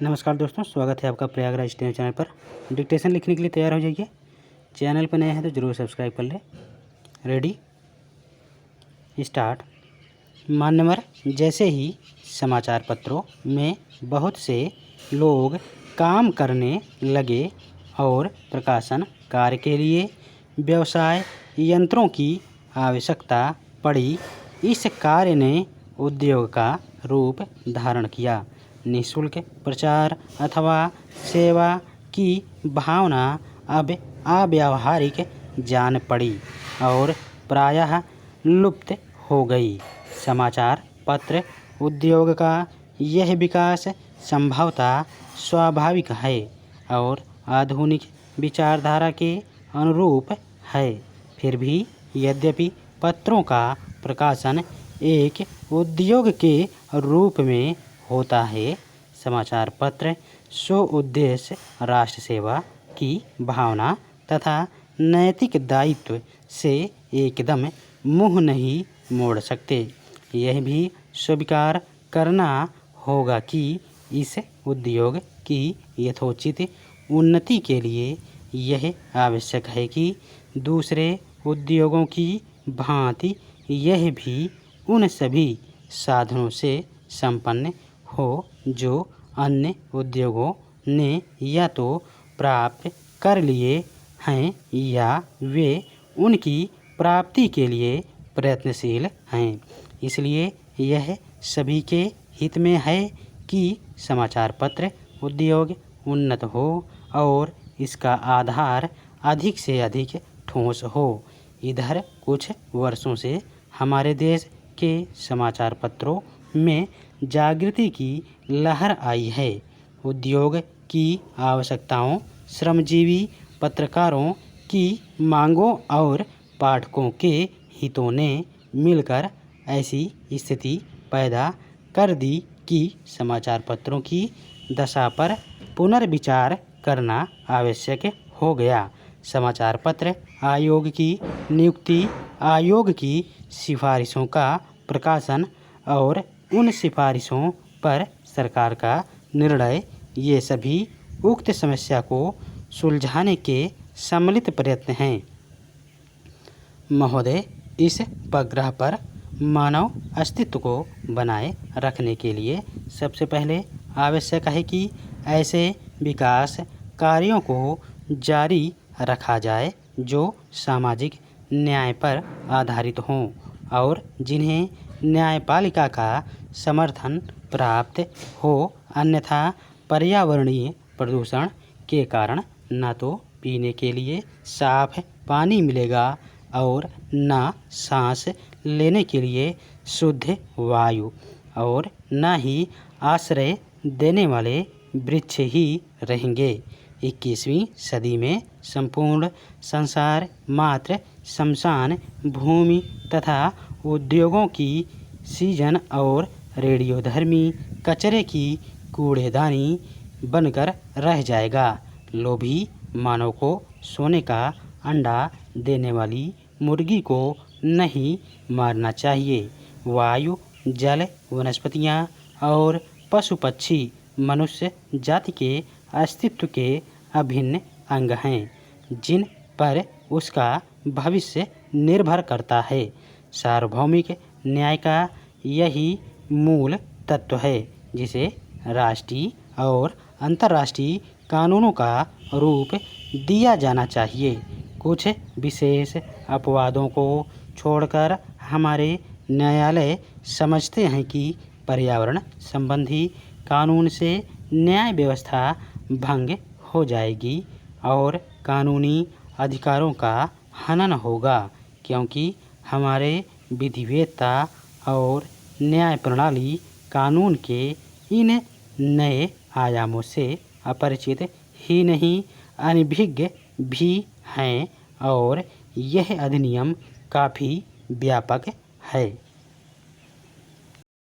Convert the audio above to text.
नमस्कार दोस्तों, स्वागत है आपका प्रयागराज स्टेशन चैनल पर। डिक्टेशन लिखने के लिए तैयार हो जाइए। चैनल पर नए हैं तो ज़रूर सब्सक्राइब कर ले। Ready, start. मान्यवर, जैसे ही समाचार पत्रों में बहुत से लोग काम करने लगे और प्रकाशन कार्य के लिए व्यवसाय यंत्रों की आवश्यकता पड़ी, इस कार्य ने उद्योग का रूप धारण किया। निःशुल्क प्रचार अथवा सेवा की भावना अब अव्यावहारिक जान पड़ी और प्रायः लुप्त हो गई। समाचार पत्र उद्योग का यह विकास संभवतः स्वाभाविक है और आधुनिक विचारधारा के अनुरूप है। फिर भी यद्यपि पत्रों का प्रकाशन एक उद्योग के रूप में होता है, समाचार पत्र स्व उद्देश्य राष्ट्र सेवा की भावना तथा नैतिक दायित्व से एकदम मुँह नहीं मोड़ सकते। यह भी स्वीकार करना होगा कि इस उद्योग की यथोचित उन्नति के लिए यह आवश्यक है कि दूसरे उद्योगों की भांति यह भी उन सभी साधनों से संपन्न हो जो अन्य उद्योगों ने या तो प्राप्त कर लिए हैं या वे उनकी प्राप्ति के लिए प्रयत्नशील हैं। इसलिए यह सभी के हित में है कि समाचार पत्र उद्योग उन्नत हो और इसका आधार अधिक से अधिक ठोस हो। इधर कुछ वर्षों से हमारे देश के समाचार पत्रों में जागृति की लहर आई है। उद्योग की आवश्यकताओं, श्रमजीवी पत्रकारों की मांगों और पाठकों के हितों ने मिलकर ऐसी स्थिति पैदा कर दी कि समाचार पत्रों की दशा पर पुनर्विचार करना आवश्यक हो गया। समाचार पत्र आयोग की नियुक्ति, आयोग की सिफारिशों का प्रकाशन और उन सिफारिशों पर सरकार का निर्णय, ये सभी उक्त समस्या को सुलझाने के सम्मिलित प्रयत्न हैं। महोदय, इस उपग्रह पर मानव अस्तित्व को बनाए रखने के लिए सबसे पहले आवश्यक है कि ऐसे विकास कार्यों को जारी रखा जाए जो सामाजिक न्याय पर आधारित हों और जिन्हें न्यायपालिका का समर्थन प्राप्त हो। अन्यथा पर्यावरणीय प्रदूषण के कारण न तो पीने के लिए साफ पानी मिलेगा और न सांस लेने के लिए शुद्ध वायु और न ही आश्रय देने वाले वृक्ष ही रहेंगे। 21वीं सदी में संपूर्ण संसार मात्र श्मशान भूमि तथा उद्योगों की सीजन और रेडियोधर्मी कचरे की कूड़ेदानी बनकर रह जाएगा। लोभी मानव को सोने का अंडा देने वाली मुर्गी को नहीं मारना चाहिए। वायु, जल, वनस्पतियाँ और पशु पक्षी मनुष्य जाति के अस्तित्व के अभिन्न अंग हैं जिन पर उसका भविष्य निर्भर करता है। सार्वभौमिक न्याय का यही मूल तत्व है जिसे राष्ट्रीय और अंतर्राष्ट्रीय कानूनों का रूप दिया जाना चाहिए। कुछ विशेष अपवादों को छोड़कर हमारे न्यायालय समझते हैं कि पर्यावरण संबंधी कानून से न्याय व्यवस्था भंग हो जाएगी और कानूनी अधिकारों का हनन होगा, क्योंकि हमारे विधिवेत्ता और न्याय प्रणाली कानून के इन नए आयामों से अपरिचित ही नहीं, अनभिज्ञ भी हैं और यह अधिनियम काफ़ी व्यापक है।